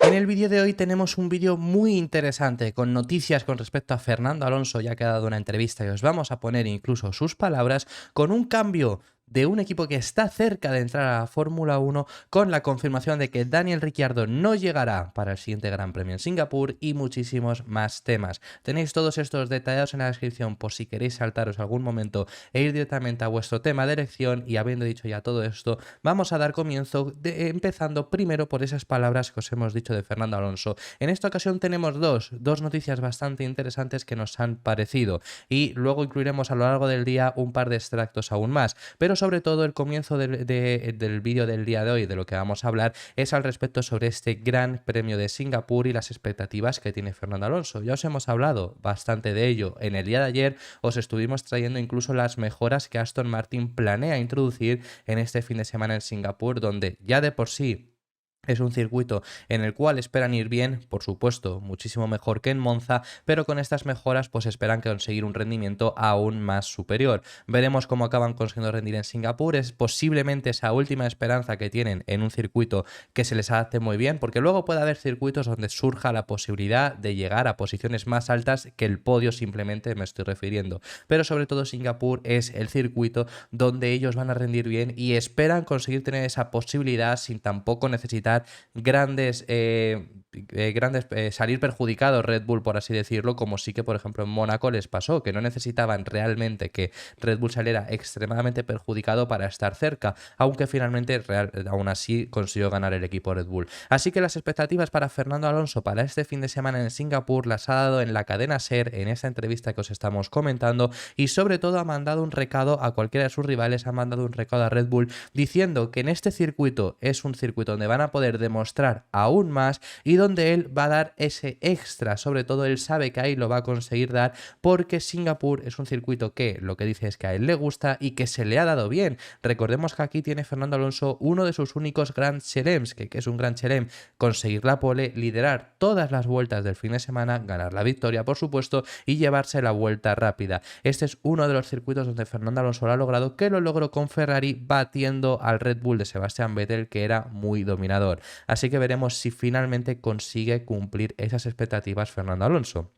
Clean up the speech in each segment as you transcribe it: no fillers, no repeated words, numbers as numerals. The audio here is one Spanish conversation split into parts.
En el vídeo de hoy tenemos un vídeo muy interesante con noticias con respecto a Fernando Alonso, ya que ha dado una entrevista y os vamos a poner incluso sus palabras, con un cambio de un equipo que está cerca de entrar a la Fórmula 1, con la confirmación de que Daniel Ricciardo no llegará para el siguiente Gran Premio en Singapur y muchísimos más temas. Tenéis todos estos detallados en la descripción por si queréis saltaros algún momento e ir directamente a vuestro tema de elección. Y habiendo dicho ya todo esto, vamos a dar comienzo empezando primero por esas palabras que os hemos dicho de Fernando Alonso. En esta ocasión tenemos dos noticias bastante interesantes que nos han parecido y luego incluiremos a lo largo del día un par de extractos aún más, pero sobre todo el comienzo del vídeo del día de hoy, de lo que vamos a hablar, es al respecto sobre este Gran Premio de Singapur y las expectativas que tiene Fernando Alonso. Ya os hemos hablado bastante de ello en el día de ayer, os estuvimos trayendo incluso las mejoras que Aston Martin planea introducir en este fin de semana en Singapur, donde ya de por sí es un circuito en el cual esperan ir bien, por supuesto, muchísimo mejor que en Monza, pero con estas mejoras pues esperan conseguir un rendimiento aún más superior. Veremos cómo acaban consiguiendo rendir en Singapur, es posiblemente esa última esperanza que tienen en un circuito que se les adapte muy bien, porque luego puede haber circuitos donde surja la posibilidad de llegar a posiciones más altas que el podio, simplemente me estoy refiriendo. Pero sobre todo Singapur es el circuito donde ellos van a rendir bien y esperan conseguir tener esa posibilidad sin tampoco necesitar salir perjudicados Red Bull, por así decirlo, como sí que por ejemplo en Mónaco les pasó, que no necesitaban realmente que Red Bull saliera extremadamente perjudicado para estar cerca, aunque finalmente aún así consiguió ganar el equipo Red Bull. Así que las expectativas para Fernando Alonso para este fin de semana en Singapur las ha dado en la cadena SER en esta entrevista que os estamos comentando, y sobre todo ha mandado un recado a cualquiera de sus rivales, ha mandado un recado a Red Bull diciendo que en este circuito es un circuito donde van a poder demostrar aún más y donde él va a dar ese extra. Sobre todo él sabe que ahí lo va a conseguir dar, porque Singapur es un circuito que lo que dice es que a él le gusta y que se le ha dado bien. Recordemos que aquí tiene Fernando Alonso uno de sus únicos Grand Chelems, que es un Grand Chelem, conseguir la pole, liderar todas las vueltas del fin de semana, ganar la victoria por supuesto y llevarse la vuelta rápida. Este es uno de los circuitos donde Fernando Alonso lo ha logrado, que lo logró con Ferrari batiendo al Red Bull de Sebastian Vettel, que era muy dominador. Así que veremos si finalmente consigue cumplir esas expectativas Fernando Alonso.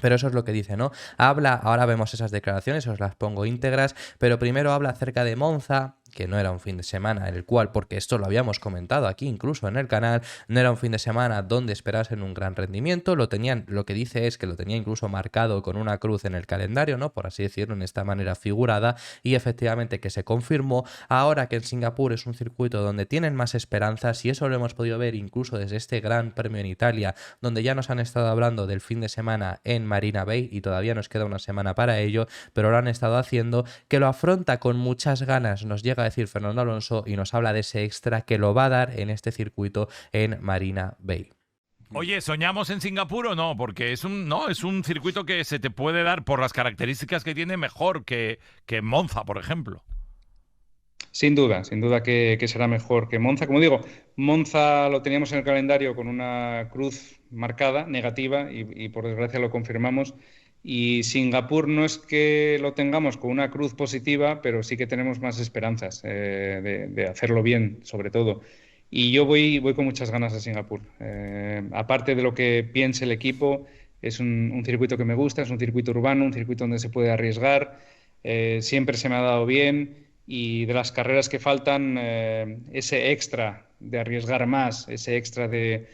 Pero eso es lo que dice, ¿no? Ahora vemos esas declaraciones, os las pongo íntegras, pero primero habla acerca de Monza, que no era un fin de semana en el cual, porque esto lo habíamos comentado aquí incluso en el canal, no era un fin de semana donde esperasen un gran rendimiento. Lo que dice es que lo tenía incluso marcado con una cruz en el calendario, ¿no? Por así decirlo, en esta manera figurada, y efectivamente que se confirmó. Ahora que en Singapur es un circuito donde tienen más esperanzas, y eso lo hemos podido ver incluso desde este Gran Premio en Italia, donde ya nos han estado hablando del fin de semana en Marina Bay y todavía nos queda una semana para ello, pero lo han estado haciendo, que lo afronta con muchas ganas, nos llega a decir Fernando Alonso, y nos habla de ese extra que lo va a dar en este circuito en Marina Bay. Oye, ¿soñamos en Singapur o no? Porque es un circuito que se te puede dar, por las características que tiene, mejor que Monza, por ejemplo. Sin duda que será mejor que Monza. Como digo, Monza lo teníamos en el calendario con una cruz marcada, negativa, y por desgracia lo confirmamos. Y Singapur no es que lo tengamos con una cruz positiva, pero sí que tenemos más esperanzas de hacerlo bien, sobre todo. Y yo voy con muchas ganas a Singapur. Aparte de lo que piense el equipo, es un circuito que me gusta, es un circuito urbano, un circuito donde se puede arriesgar. Siempre se me ha dado bien. Y de las carreras que faltan, ese extra de arriesgar más, ese extra de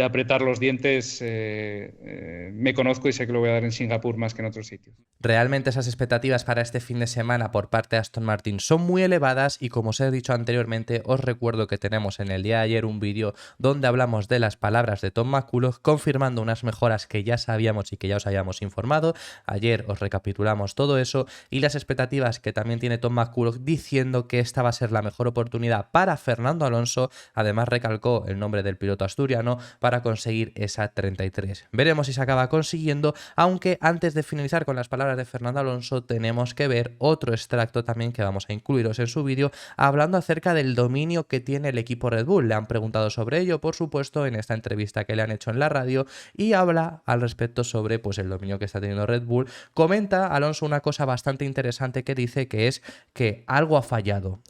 apretar los dientes, me conozco y sé que lo voy a dar en Singapur más que en otros sitios. Realmente esas expectativas para este fin de semana por parte de Aston Martin son muy elevadas, y como os he dicho anteriormente, os recuerdo que tenemos en el día de ayer un vídeo donde hablamos de las palabras de Tom McCulloch confirmando unas mejoras que ya sabíamos y que ya os habíamos informado. Ayer os recapitulamos todo eso y las expectativas que también tiene Tom McCulloch diciendo que esta va a ser la mejor oportunidad para Fernando Alonso. Además recalcó el nombre del piloto asturiano para conseguir esa 33. Veremos si se acaba consiguiendo, aunque antes de finalizar con las palabras de Fernando Alonso tenemos que ver otro extracto también que vamos a incluiros en su vídeo, hablando acerca del dominio que tiene el equipo Red Bull. Le han preguntado sobre ello, por supuesto, en esta entrevista que le han hecho en la radio, y habla al respecto sobre pues el dominio que está teniendo Red Bull. Comenta Alonso una cosa bastante interesante que dice, que es que algo ha fallado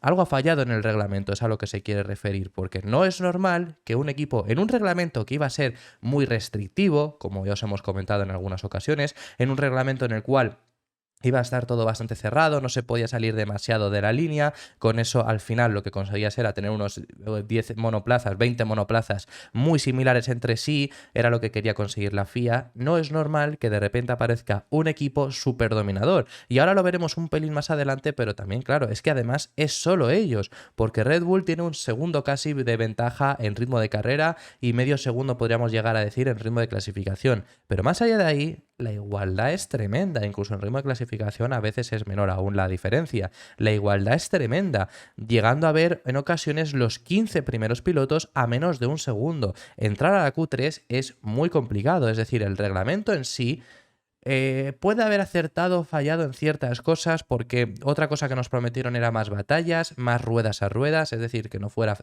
en el reglamento, es a lo que se quiere referir, porque no es normal que un equipo en un reglamento reglamento que iba a ser muy restrictivo, como ya os hemos comentado en algunas ocasiones, en un reglamento en el cual iba a estar todo bastante cerrado, no se podía salir demasiado de la línea. Con eso, al final, lo que conseguías era tener unos 10 monoplazas, 20 monoplazas muy similares entre sí. Era lo que quería conseguir la FIA. No es normal que de repente aparezca un equipo súper dominador. Y ahora lo veremos un pelín más adelante, pero también, claro, es que además es solo ellos, porque Red Bull tiene un segundo casi de ventaja en ritmo de carrera y medio segundo, podríamos llegar a decir, en ritmo de clasificación. Pero más allá de ahí, la igualdad es tremenda, incluso en ritmo de clasificación a veces es menor aún la diferencia. La igualdad es tremenda, llegando a ver en ocasiones los 15 primeros pilotos a menos de un segundo. Entrar a la Q3 es muy complicado, es decir, el reglamento en sí puede haber acertado o fallado en ciertas cosas, porque otra cosa que nos prometieron era más batallas, más ruedas a ruedas, es decir, que no fuera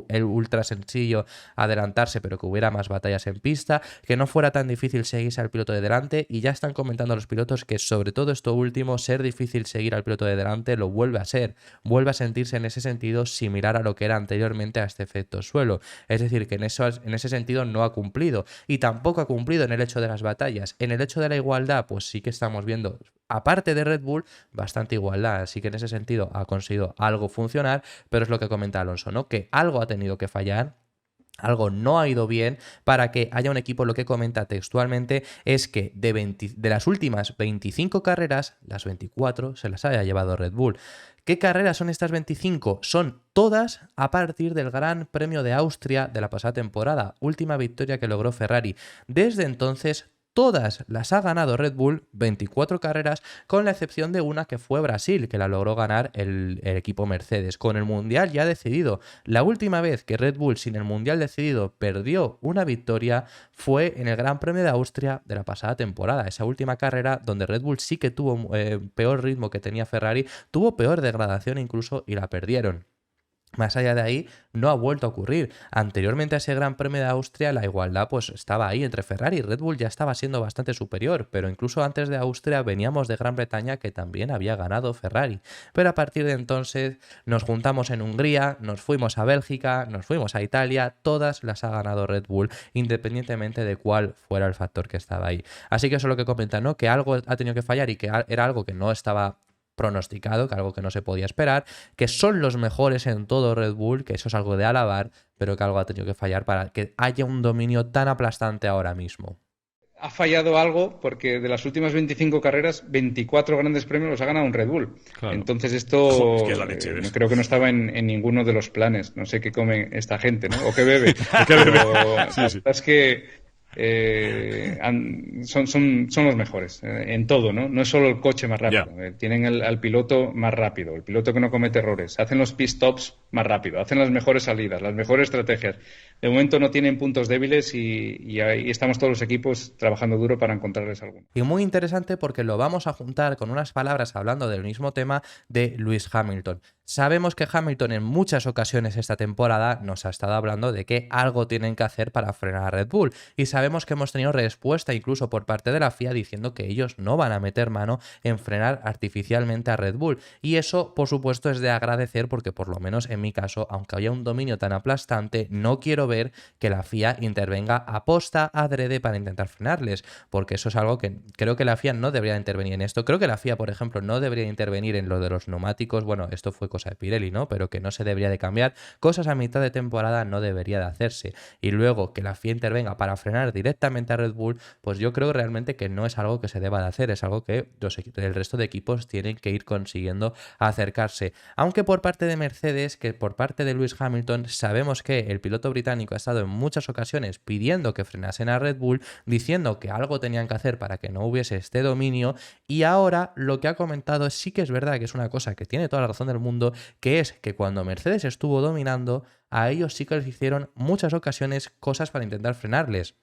el ultra sencillo adelantarse, pero que hubiera más batallas en pista, que no fuera tan difícil seguirse al piloto de delante, y ya están comentando los pilotos que sobre todo esto último, ser difícil seguir al piloto de delante, lo vuelve a ser, vuelve a sentirse en ese sentido similar a lo que era anteriormente a este efecto suelo, es decir, que en ese sentido no ha cumplido, y tampoco ha cumplido en el hecho de las batallas. En el hecho de la igualdad, pues sí que estamos viendo, aparte de Red Bull, bastante igualdad, así que en ese sentido ha conseguido algo funcionar, pero es lo que comenta Alonso, ¿no? Que algo ha tenido que fallar, algo no ha ido bien para que haya un equipo. Lo que comenta textualmente es que de las últimas 25 carreras, las 24 se las haya llevado Red Bull. ¿Qué carreras son estas 25? Son todas a partir del Gran Premio de Austria de la pasada temporada, última victoria que logró Ferrari. Desde entonces, todas las ha ganado Red Bull, 24 carreras, con la excepción de una que fue Brasil, que la logró ganar el equipo Mercedes. Con el Mundial ya decidido, la última vez que Red Bull sin el Mundial decidido perdió una victoria fue en el Gran Premio de Austria de la pasada temporada. Esa última carrera donde Red Bull sí que tuvo peor ritmo que tenía Ferrari, tuvo peor degradación incluso y la perdieron. Más allá de ahí, no ha vuelto a ocurrir. Anteriormente a ese Gran Premio de Austria, la igualdad pues estaba ahí entre Ferrari y Red Bull, ya estaba siendo bastante superior, pero incluso antes de Austria veníamos de Gran Bretaña, que también había ganado Ferrari. Pero a partir de entonces nos juntamos en Hungría, nos fuimos a Bélgica, nos fuimos a Italia, todas las ha ganado Red Bull, independientemente de cuál fuera el factor que estaba ahí. Así que eso es lo que comentan, ¿no? Que algo ha tenido que fallar y que era algo que no estaba pronosticado, que algo que no se podía esperar, que son los mejores en todo Red Bull, que eso es algo de alabar, pero que algo ha tenido que fallar para que haya un dominio tan aplastante ahora mismo. Ha fallado algo porque de las últimas 25 carreras, 24 grandes premios los ha ganado un Red Bull. Claro. Entonces esto creo que no estaba en ninguno de los planes. No sé qué come esta gente, ¿no? O qué bebe. Pero sí. Es que son los mejores en todo, ¿no? No es solo el coche más rápido, tienen al piloto más rápido, el piloto que no comete errores, hacen los pit stops más rápido, hacen las mejores salidas, las mejores estrategias. De momento no tienen puntos débiles y ahí estamos todos los equipos trabajando duro para encontrarles alguno. Y muy interesante porque lo vamos a juntar con unas palabras hablando del mismo tema de Lewis Hamilton. Sabemos que Hamilton en muchas ocasiones esta temporada nos ha estado hablando de que algo tienen que hacer para frenar a Red Bull, y sabemos que hemos tenido respuesta incluso por parte de la FIA diciendo que ellos no van a meter mano en frenar artificialmente a Red Bull, y eso por supuesto es de agradecer, porque por lo menos en mi caso, aunque haya un dominio tan aplastante, no quiero ver que la FIA intervenga aposta adrede para intentar frenarles, porque eso es algo que creo que la FIA no debería intervenir en esto. Creo que la FIA, por ejemplo, no debería intervenir en lo de los neumáticos. Bueno, esto fue cosa de Pirelli, ¿no? Pero que no se debería de cambiar. Cosas a mitad de temporada no debería de hacerse. Y luego que la FIA intervenga para frenar directamente a Red Bull, pues yo creo realmente que no es algo que se deba de hacer. Es algo que el resto de equipos tienen que ir consiguiendo acercarse. Aunque por parte de Mercedes, que por parte de Lewis Hamilton, sabemos que el piloto británico ha estado en muchas ocasiones pidiendo que frenasen a Red Bull, diciendo que algo tenían que hacer para que no hubiese este dominio, y ahora lo que ha comentado sí que es verdad, que es una cosa que tiene toda la razón del mundo, que es que cuando Mercedes estuvo dominando, a ellos sí que les hicieron muchas ocasiones cosas para intentar frenarles.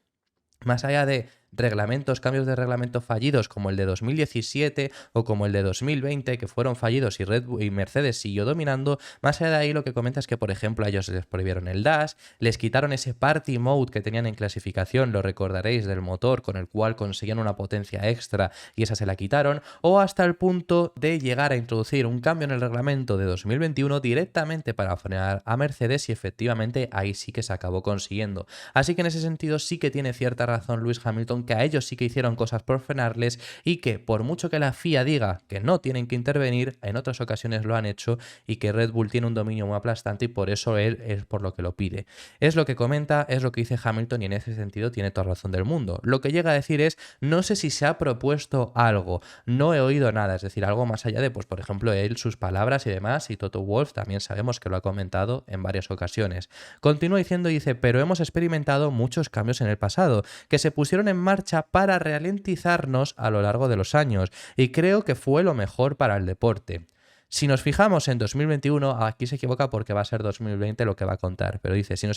Más allá de reglamentos, cambios de reglamento fallidos como el de 2017 o como el de 2020 que fueron fallidos y Red Bull y Mercedes siguió dominando, más allá de ahí lo que comenta es que, por ejemplo, a ellos les prohibieron el dash, les quitaron ese party mode que tenían en clasificación, lo recordaréis, del motor con el cual conseguían una potencia extra y esa se la quitaron, o hasta el punto de llegar a introducir un cambio en el reglamento de 2021 directamente para frenar a Mercedes y efectivamente ahí sí que se acabó consiguiendo. Así que en ese sentido sí que tiene cierta razón Lewis Hamilton, que a ellos sí que hicieron cosas por frenarles y que por mucho que la FIA diga que no tienen que intervenir, en otras ocasiones lo han hecho y que Red Bull tiene un dominio muy aplastante y por eso él es por lo que lo pide. Es lo que comenta, es lo que dice Hamilton y en ese sentido tiene toda razón del mundo. Lo que llega a decir es, no sé si se ha propuesto algo, no he oído nada, es decir, algo más allá de, pues por ejemplo, él, sus palabras y demás, y Toto Wolff también sabemos que lo ha comentado en varias ocasiones. Continúa diciendo, dice, pero hemos experimentado muchos cambios en el pasado, que se pusieron en marcha para ralentizarnos a lo largo de los años, y creo que fue lo mejor para el deporte. Si nos fijamos en 2021, aquí se equivoca porque va a ser 2020 lo que va a contar, pero dice, si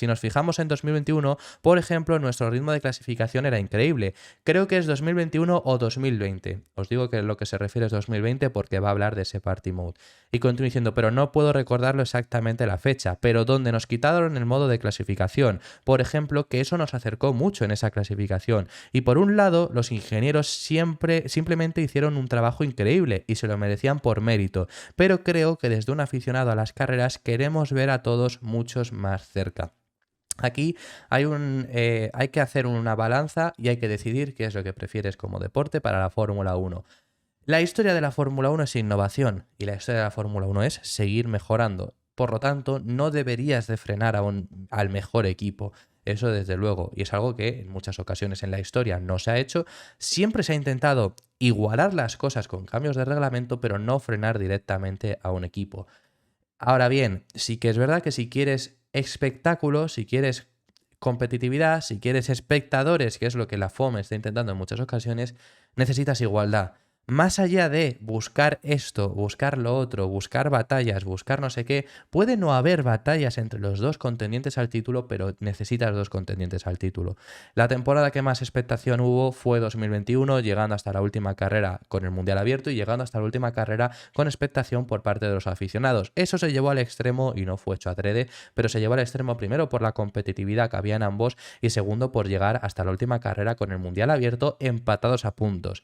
nos fijamos en 2021, por ejemplo, nuestro ritmo de clasificación era increíble. Creo que es 2021 o 2020. Os digo que lo que se refiere es 2020 porque va a hablar de ese party mode. Y continúo diciendo, pero no puedo recordarlo exactamente la fecha, pero donde nos quitaron el modo de clasificación. Por ejemplo, que eso nos acercó mucho en esa clasificación. Y por un lado, los ingenieros simplemente hicieron un trabajo increíble y se lo merecían por mérito. Pero creo que desde un aficionado a las carreras queremos ver a todos muchos más cerca. Aquí hay que hacer una balanza y hay que decidir qué es lo que prefieres como deporte para la Fórmula 1. La historia de la Fórmula 1 es innovación y la historia de la Fórmula 1 es seguir mejorando. Por lo tanto, no deberías de frenar al mejor equipo. Eso desde luego, y es algo que en muchas ocasiones en la historia no se ha hecho. Siempre se ha intentado igualar las cosas con cambios de reglamento, pero no frenar directamente a un equipo. Ahora bien, sí que es verdad que si quieres espectáculo, si quieres competitividad, si quieres espectadores, que es lo que la FOM está intentando en muchas ocasiones, necesitas igualdad. Más allá de buscar esto, buscar lo otro, buscar batallas, buscar no sé qué, puede no haber batallas entre los dos contendientes al título, pero necesitas dos contendientes al título. La temporada que más expectación hubo fue 2021, llegando hasta la última carrera con el Mundial Abierto y llegando hasta la última carrera con expectación por parte de los aficionados. Eso se llevó al extremo y no fue hecho adrede, pero se llevó al extremo primero por la competitividad que había en ambos y segundo por llegar hasta la última carrera con el Mundial Abierto empatados a puntos.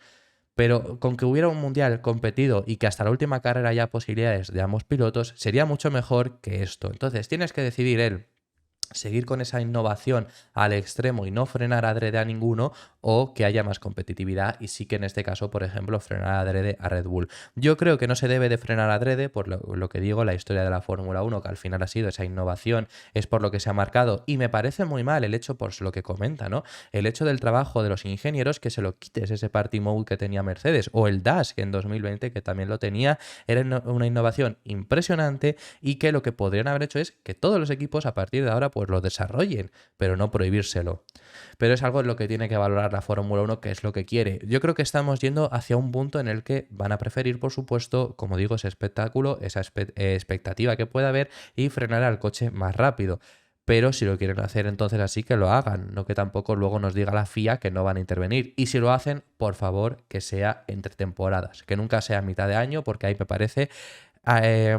Pero con que hubiera un mundial competido y que hasta la última carrera haya posibilidades de ambos pilotos, sería mucho mejor que esto. Entonces tienes que decidir seguir con esa innovación al extremo y no frenar adrede a ninguno, o que haya más competitividad y sí que en este caso, por ejemplo, frenar adrede a Red Bull. Yo creo que no se debe de frenar adrede por lo que digo, la historia de la Fórmula 1, que al final ha sido esa innovación, es por lo que se ha marcado y me parece muy mal el hecho, por lo que comenta, ¿no? El hecho del trabajo de los ingenieros, que se lo quites ese party mode que tenía Mercedes, o el dash que en 2020 que también lo tenía, era una innovación impresionante y que lo que podrían haber hecho es que todos los equipos a partir de ahora pues lo desarrollen, pero no prohibírselo. Pero es algo en lo que tiene que valorar la Fórmula 1, que es lo que quiere. Yo creo que estamos yendo hacia un punto en el que van a preferir, por supuesto, como digo, ese espectáculo, esa expectativa que pueda haber y frenar al coche más rápido. Pero si lo quieren hacer, entonces así que lo hagan, no que tampoco luego nos diga la FIA que no van a intervenir. Y si lo hacen, por favor, que sea entre temporadas, que nunca sea a mitad de año, porque ahí me parece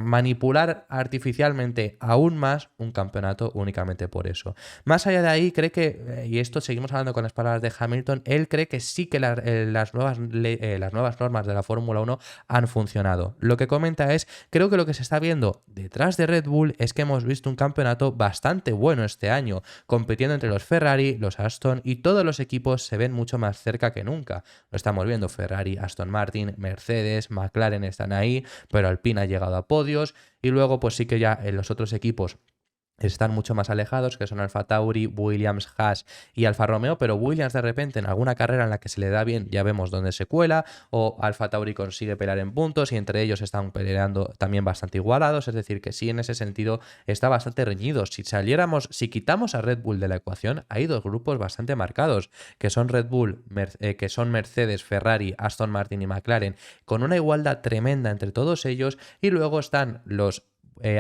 manipular artificialmente aún más un campeonato únicamente por eso. Más allá de ahí, cree que, y esto seguimos hablando con las palabras de Hamilton, él cree que sí que las nuevas normas de la Fórmula 1 han funcionado. Lo que comenta es, creo que lo que se está viendo detrás de Red Bull es que hemos visto un campeonato bastante bueno este año, compitiendo entre los Ferrari, los Aston y todos los equipos se ven mucho más cerca que nunca. Lo estamos viendo, Ferrari, Aston Martin, Mercedes, McLaren están ahí, pero Alpine ha llegado a podios y luego pues sí que ya en los otros equipos están mucho más alejados, que son Alfa Tauri, Williams, Haas y Alfa Romeo, pero Williams de repente en alguna carrera en la que se le da bien ya vemos dónde se cuela, o Alfa Tauri consigue pelear en puntos y entre ellos están peleando también bastante igualados, es decir que sí, en ese sentido está bastante reñido. Si quitamos a Red Bull de la ecuación, hay dos grupos bastante marcados, que son Red Bull, que son Mercedes, Ferrari, Aston Martin y McLaren, con una igualdad tremenda entre todos ellos, y luego están los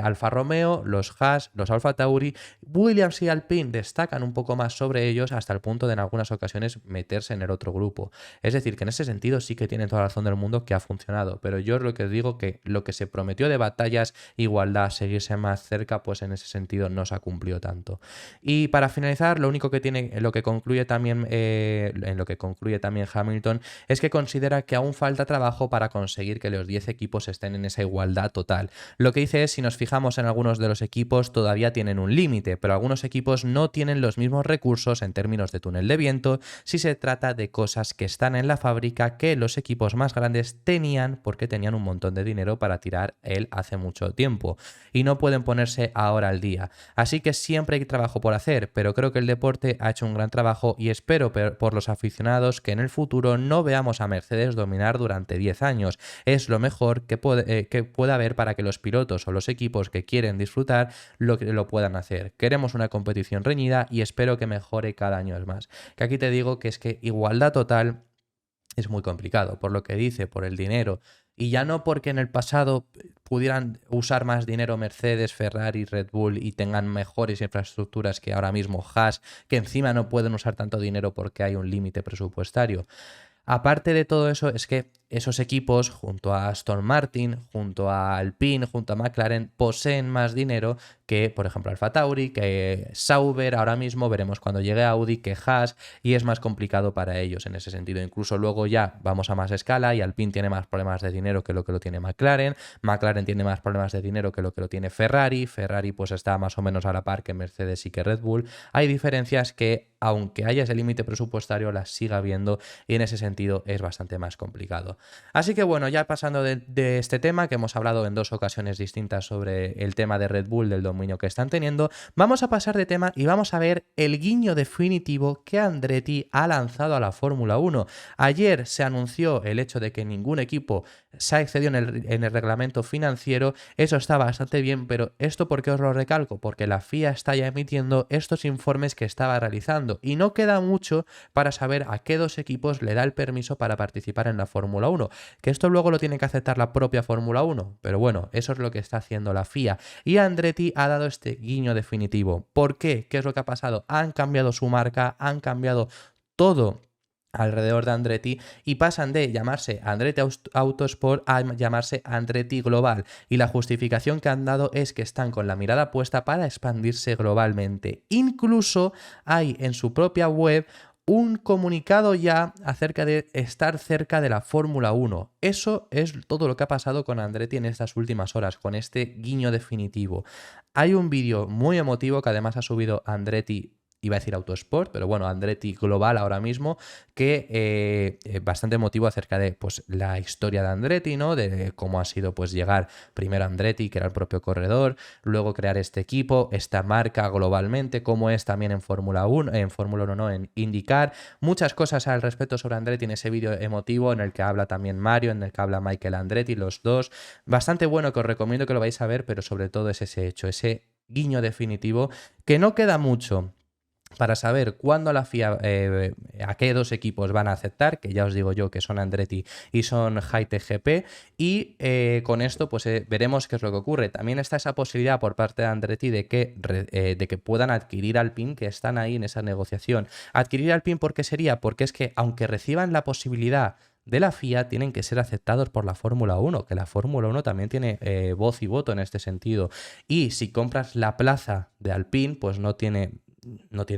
Alfa Romeo, los Haas, los Alfa Tauri, Williams y Alpine destacan un poco más sobre ellos hasta el punto de en algunas ocasiones meterse en el otro grupo. Es decir, que en ese sentido sí que tienen toda la razón del mundo que ha funcionado, pero yo lo que digo que lo que se prometió de batallas, igualdad, seguirse más cerca, pues en ese sentido no se ha cumplido tanto. Y para finalizar, lo único que tiene, en lo que concluye también Hamilton, es que considera que aún falta trabajo para conseguir que los 10 equipos estén en esa igualdad total. Lo que dice es, si nos fijamos en algunos de los equipos, todavía tienen un límite, pero algunos equipos no tienen los mismos recursos en términos de túnel de viento si se trata de cosas que están en la fábrica que los equipos más grandes tenían porque tenían un montón de dinero para tirar él hace mucho tiempo y no pueden ponerse ahora al día. Así que siempre hay trabajo por hacer, pero creo que el deporte ha hecho un gran trabajo y espero por los aficionados que en el futuro no veamos a Mercedes dominar durante 10 años. Es lo mejor que pueda haber para que los pilotos o los equipos que quieren disfrutar lo puedan hacer. Queremos una competición reñida y espero que mejore cada año más. Que aquí te digo que es que igualdad total es muy complicado, por lo que dice, por el dinero. Y ya no porque en el pasado pudieran usar más dinero Mercedes, Ferrari, Red Bull y tengan mejores infraestructuras que ahora mismo Haas, que encima no pueden usar tanto dinero porque hay un límite presupuestario. Aparte de todo eso, es que esos equipos, junto a Aston Martin, junto a Alpine, junto a McLaren, poseen más dinero que, por ejemplo, Alfa Tauri, que Sauber ahora mismo, veremos cuando llegue Audi, que Haas, y es más complicado para ellos en ese sentido. Incluso luego ya vamos a más escala y Alpine tiene más problemas de dinero que lo tiene McLaren, McLaren tiene más problemas de dinero que lo tiene Ferrari, Ferrari pues está más o menos a la par que Mercedes y que Red Bull. Hay diferencias que, aunque haya ese límite presupuestario, las siga habiendo y en ese sentido es bastante más complicado. Así que bueno, ya pasando de este tema, que hemos hablado en 2 ocasiones distintas sobre el tema de Red Bull, del dominio que están teniendo, vamos a pasar de tema y vamos a ver el guiño definitivo que Andretti ha lanzado a la Fórmula 1. Ayer se anunció el hecho de que ningún equipo se ha excedido en el reglamento financiero. Eso está bastante bien, pero ¿esto por qué os lo recalco? Porque la FIA está ya emitiendo estos informes que estaba realizando y no queda mucho para saber a qué 2 equipos le da el permiso para participar en la Fórmula 1, que esto luego lo tiene que aceptar la propia Fórmula 1, pero bueno, eso es lo que está haciendo la FIA y Andretti ha dado este guiño definitivo. ¿Por qué? ¿Qué es lo que ha pasado? Han cambiado su marca, han cambiado todo alrededor de Andretti y pasan de llamarse Andretti Autosport a llamarse Andretti Global, y la justificación que han dado es que están con la mirada puesta para expandirse globalmente. Incluso hay en su propia web un comunicado ya acerca de estar cerca de la Fórmula 1. Eso es todo lo que ha pasado con Andretti en estas últimas horas, con este guiño definitivo. Hay un vídeo muy emotivo que además ha subido Andretti, iba a decir Autosport, pero bueno, Andretti Global ahora mismo, que bastante emotivo acerca de pues la historia de Andretti, ¿no? De cómo ha sido pues llegar primero a Andretti, que era el propio corredor, luego crear este equipo, esta marca globalmente, cómo es también en Fórmula 1, en IndyCar, muchas cosas al respecto sobre Andretti en ese vídeo emotivo en el que habla también Mario, en el que habla Michael Andretti, los dos, bastante bueno, que os recomiendo que lo vais a ver, pero sobre todo es ese hecho, ese guiño definitivo, que no queda mucho para saber cuándo la FIA, a qué 2 equipos van a aceptar, que ya os digo yo que son Andretti y son Hightech GP, y con esto pues veremos qué es lo que ocurre. También está esa posibilidad por parte de Andretti de que puedan adquirir Alpine, que están ahí en esa negociación. Adquirir Alpine, ¿por qué sería? Porque es que aunque reciban la posibilidad de la FIA, tienen que ser aceptados por la Fórmula 1, que la Fórmula 1 también tiene voz y voto en este sentido. Y si compras la plaza de Alpine, pues no tiene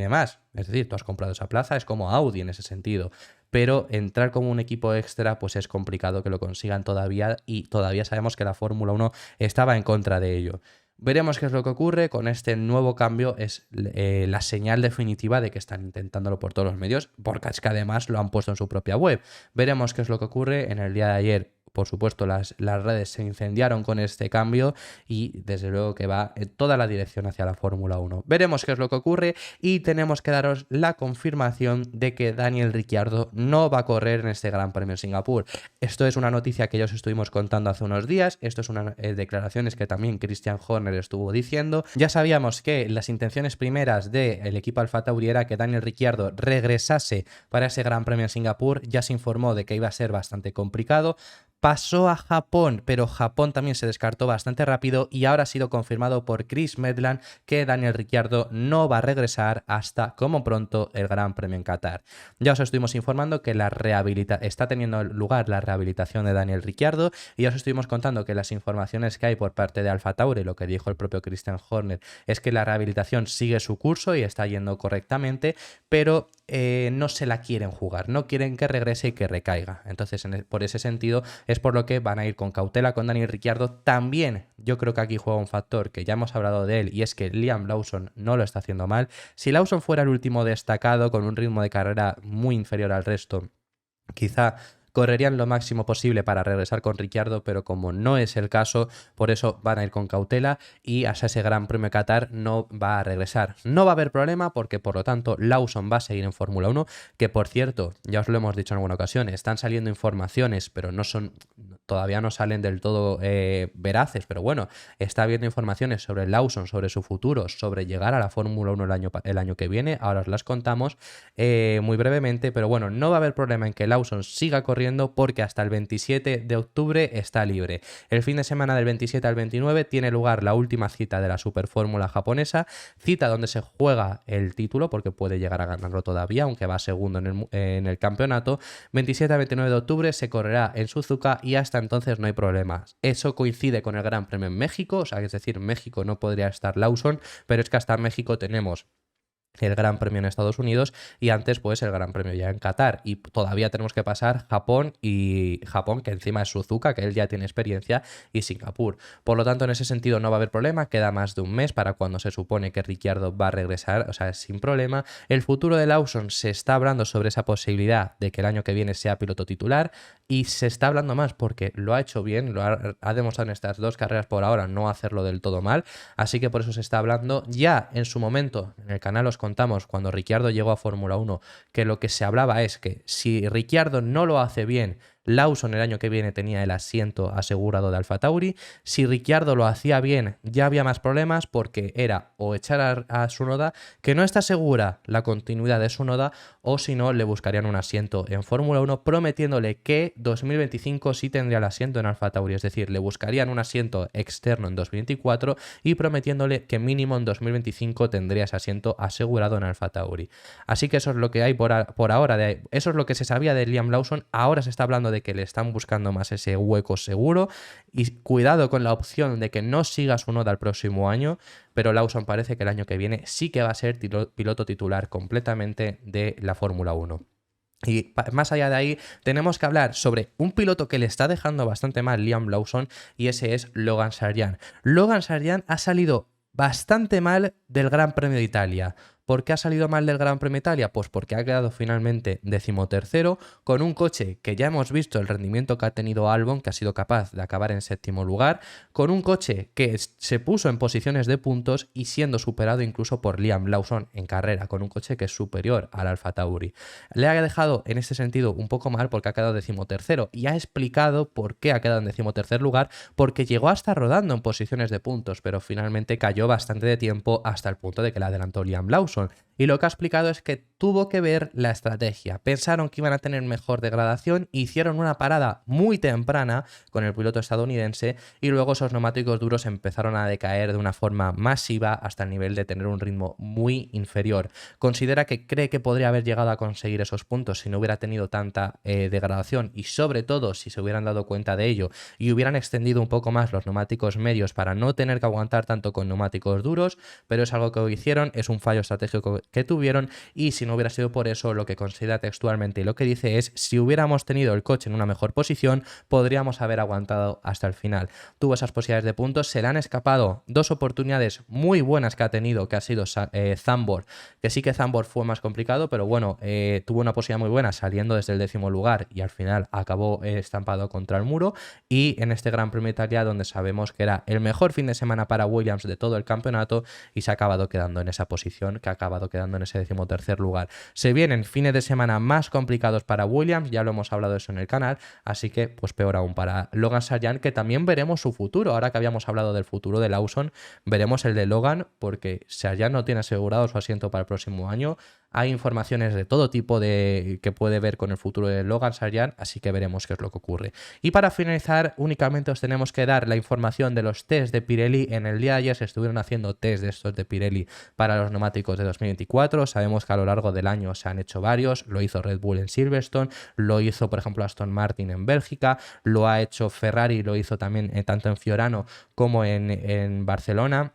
más. Es decir, tú has comprado esa plaza, es como Audi en ese sentido. Pero entrar como un equipo extra, pues es complicado que lo consigan todavía, y todavía sabemos que la Fórmula 1 estaba en contra de ello. Veremos qué es lo que ocurre con este nuevo cambio. Es la señal definitiva de que están intentándolo por todos los medios, porque es que además lo han puesto en su propia web. Veremos qué es lo que ocurre. En el día de ayer, por supuesto, las redes se incendiaron con este cambio y desde luego que va en toda la dirección hacia la Fórmula 1. Veremos qué es lo que ocurre y tenemos que daros la confirmación de que Daniel Ricciardo no va a correr en este Gran Premio de Singapur. Esto es una noticia que ya os estuvimos contando hace unos días. Esto es unas declaraciones que también Christian Horner estuvo diciendo. Ya sabíamos que las intenciones primeras del equipo Alfa Tauri era que Daniel Ricciardo regresase para ese Gran Premio de Singapur. Ya se informó de que iba a ser bastante complicado. pasó a Japón, pero Japón también se descartó bastante rápido y ahora ha sido confirmado por Chris Medland que Daniel Ricciardo no va a regresar hasta como pronto el Gran Premio en Qatar. Ya os estuvimos informando que está teniendo lugar la rehabilitación de Daniel Ricciardo y ya os estuvimos contando que las informaciones que hay por parte de AlphaTauri, lo que dijo el propio Christian Horner, es que la rehabilitación sigue su curso y está yendo correctamente, pero no se la quieren jugar, no quieren que regrese y que recaiga. Entonces, por ese sentido, es por lo que van a ir con cautela con Daniel Ricciardo. También yo creo que aquí juega un factor que ya hemos hablado de él y es que Liam Lawson no lo está haciendo mal. Si Lawson fuera el último destacado con un ritmo de carrera muy inferior al resto, quizá correrían lo máximo posible para regresar con Ricciardo, pero como no es el caso, por eso van a ir con cautela y hasta ese Gran Premio de Qatar no va a regresar. No va a haber problema porque, por lo tanto, Lawson va a seguir en Fórmula 1, que por cierto, ya os lo hemos dicho en alguna ocasión, están saliendo informaciones, pero todavía no salen del todo veraces, pero bueno, está habiendo informaciones sobre Lawson, sobre su futuro, sobre llegar a la Fórmula 1 el año que viene. Ahora os las contamos muy brevemente, pero bueno, no va a haber problema en que Lawson siga corriendo porque hasta el 27 de octubre está libre. El fin de semana del 27 al 29 tiene lugar la última cita de la Superfórmula japonesa, cita donde se juega el título porque puede llegar a ganarlo todavía, aunque va segundo en el campeonato. 27 al 29 de octubre se correrá en Suzuka y hasta entonces no hay problemas. Eso coincide con el Gran Premio en México, o sea, es decir, en México no podría estar Lawson, pero es que hasta México tenemos el Gran Premio en Estados Unidos y antes pues el Gran Premio ya en Qatar y todavía tenemos que pasar Japón, que encima es Suzuka, que él ya tiene experiencia, y Singapur. Por lo tanto, en ese sentido no va a haber problema, queda más de un mes para cuando se supone que Ricciardo va a regresar, o sea, sin problema. El futuro de Lawson, se está hablando sobre esa posibilidad de que el año que viene sea piloto titular y se está hablando más porque lo ha hecho bien, ha demostrado en estas 2 carreras por ahora no hacerlo del todo mal, así que por eso se está hablando. Ya en su momento en el canal os contamos cuando Ricciardo llegó a Fórmula 1 que lo que se hablaba es que si Ricciardo no lo hace bien, Lawson el año que viene tenía el asiento asegurado de AlphaTauri. Si Ricciardo lo hacía bien, ya había más problemas porque era o echar a Tsunoda, que no está segura la continuidad de Tsunoda, o si no, le buscarían un asiento en Fórmula 1, prometiéndole que 2025 sí tendría el asiento en AlphaTauri, es decir, le buscarían un asiento externo en 2024 y prometiéndole que mínimo en 2025 tendría ese asiento asegurado en AlphaTauri. Así que eso es lo que hay por ahora, eso es lo que se sabía de Liam Lawson. Ahora se está hablando de que le están buscando más ese hueco seguro y cuidado con la opción de que no siga Tsunoda el próximo año, pero Lawson parece que el año que viene sí que va a ser piloto titular completamente de la Fórmula 1. Y más allá de ahí, tenemos que hablar sobre un piloto que le está dejando bastante mal Liam Lawson, y ese es Logan Sargeant. Logan Sargeant ha salido bastante mal del Gran Premio de Italia. ¿Por qué ha salido mal del Gran Premio de Italia? Pues porque ha quedado finalmente 13º con un coche que ya hemos visto el rendimiento que ha tenido Albon, que ha sido capaz de acabar en 7º lugar, con un coche que se puso en posiciones de puntos y siendo superado incluso por Liam Lawson en carrera, con un coche que es superior al AlphaTauri. Le ha dejado en este sentido un poco mal porque ha quedado 13º y ha explicado por qué ha quedado en 13º lugar, porque llegó a estar rodando en posiciones de puntos, pero finalmente cayó bastante de tiempo hasta el punto de que le adelantó Liam Lawson. Y lo que ha explicado es que tuvo que ver la estrategia. Pensaron que iban a tener mejor degradación, hicieron una parada muy temprana con el piloto estadounidense y luego esos neumáticos duros empezaron a decaer de una forma masiva hasta el nivel de tener un ritmo muy inferior. Considera que cree que podría haber llegado a conseguir esos puntos si no hubiera tenido tanta degradación y sobre todo si se hubieran dado cuenta de ello y hubieran extendido un poco más los neumáticos medios para no tener que aguantar tanto con neumáticos duros, pero es algo que hicieron, es un fallo estratégico que tuvieron y si no hubiera sido por eso, lo que considera textualmente y lo que dice es: si hubiéramos tenido el coche en una mejor posición, podríamos haber aguantado hasta el final. Tuvo esas posibilidades de puntos, se le han escapado 2 oportunidades muy buenas que ha tenido, que ha sido Zandvoort, que sí que Zandvoort fue más complicado, pero bueno, tuvo una posibilidad muy buena saliendo desde el 10º lugar y al final acabó estampado contra el muro, y en este Gran Premio de Italia donde sabemos que era el mejor fin de semana para Williams de todo el campeonato y se ha acabado quedando en esa posición, que ha acabado quedando en ese 13º lugar. Se vienen fines de semana más complicados para Williams, ya lo hemos hablado eso en el canal, así que pues peor aún para Logan Sargeant, que también veremos su futuro. Ahora que habíamos hablado del futuro de Lawson, veremos el de Logan, porque Sargeant no tiene asegurado su asiento para el próximo año, hay informaciones de todo tipo que puede ver con el futuro de Logan Sargent, así que veremos qué es lo que ocurre. Y para finalizar, únicamente os tenemos que dar la información de los test de Pirelli. En el día de ayer se estuvieron haciendo test de estos de Pirelli para los neumáticos de 2024. Sabemos que a lo largo del año se han hecho varios, lo hizo Red Bull en Silverstone, lo hizo por ejemplo Aston Martin en Bélgica, lo ha hecho Ferrari, lo hizo también tanto en Fiorano como en Barcelona.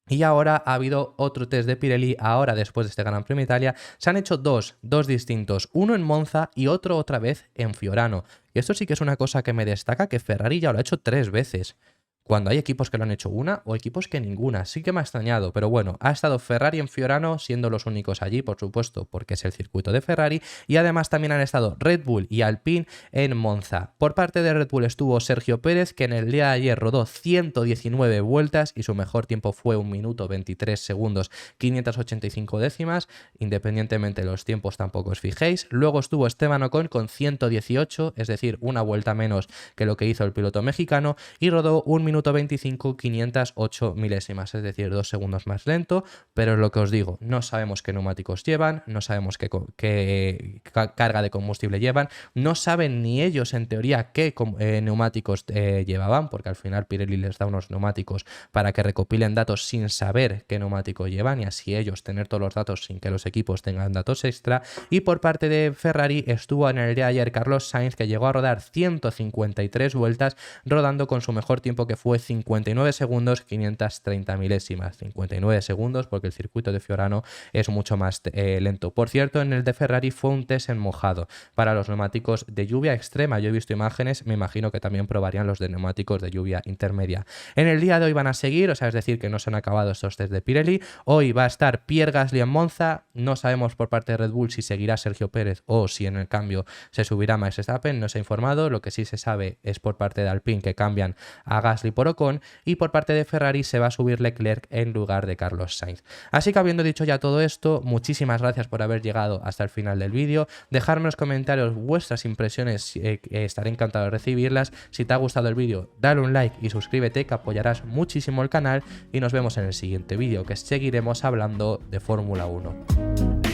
Y ahora ha habido otro test de Pirelli, ahora después de este Gran Premio de Italia, se han hecho dos distintos, uno en Monza y otro otra vez en Fiorano. Y esto sí que es una cosa que me destaca, que Ferrari ya lo ha hecho 3 veces. Cuando hay equipos que lo han hecho una o equipos que ninguna. Sí que me ha extrañado, pero bueno, ha estado Ferrari en Fiorano siendo los únicos allí, por supuesto, porque es el circuito de Ferrari, y además también han estado Red Bull y Alpine en Monza. Por parte de Red Bull estuvo Sergio Pérez, que en el día de ayer rodó 119 vueltas y su mejor tiempo fue 1 minuto 23 segundos 585 décimas, independientemente de los tiempos tampoco os fijéis. Luego estuvo Esteban Ocon con 118, es decir, una vuelta menos que lo que hizo el piloto mexicano, y rodó 1 minuto 25 508 milésimas, es decir, 2 segundos más lento, pero es lo que os digo, no sabemos qué neumáticos llevan, no sabemos qué carga de combustible llevan, no saben ni ellos en teoría qué neumáticos llevaban, porque al final Pirelli les da unos neumáticos para que recopilen datos sin saber qué neumático llevan y así ellos tener todos los datos sin que los equipos tengan datos extra. Y por parte de Ferrari estuvo en el día de ayer Carlos Sainz, que llegó a rodar 153 vueltas, rodando con su mejor tiempo, que fue 59 segundos 530 milésimas. 59 segundos porque el circuito de Fiorano es mucho más lento. Por cierto, en el de Ferrari fue un test en mojado para los neumáticos de lluvia extrema. Yo he visto imágenes, me imagino que también probarían los de neumáticos de lluvia intermedia. En el día de hoy van a seguir, o sea, es decir, que no se han acabado estos test de Pirelli. Hoy va a estar Pierre Gasly en Monza. No sabemos por parte de Red Bull si seguirá Sergio Pérez o si en el cambio se subirá Max Verstappen, no se ha informado. Lo que sí se sabe es por parte de Alpine que cambian a Gasly por Ocon, y por parte de Ferrari se va a subir Leclerc en lugar de Carlos Sainz. Así que habiendo dicho ya todo esto, muchísimas gracias por haber llegado hasta el final del vídeo. Dejadme en los comentarios vuestras impresiones, estaré encantado de recibirlas. Si te ha gustado el vídeo, dale un like y suscríbete, que apoyarás muchísimo el canal, y nos vemos en el siguiente vídeo, que seguiremos hablando de Fórmula 1.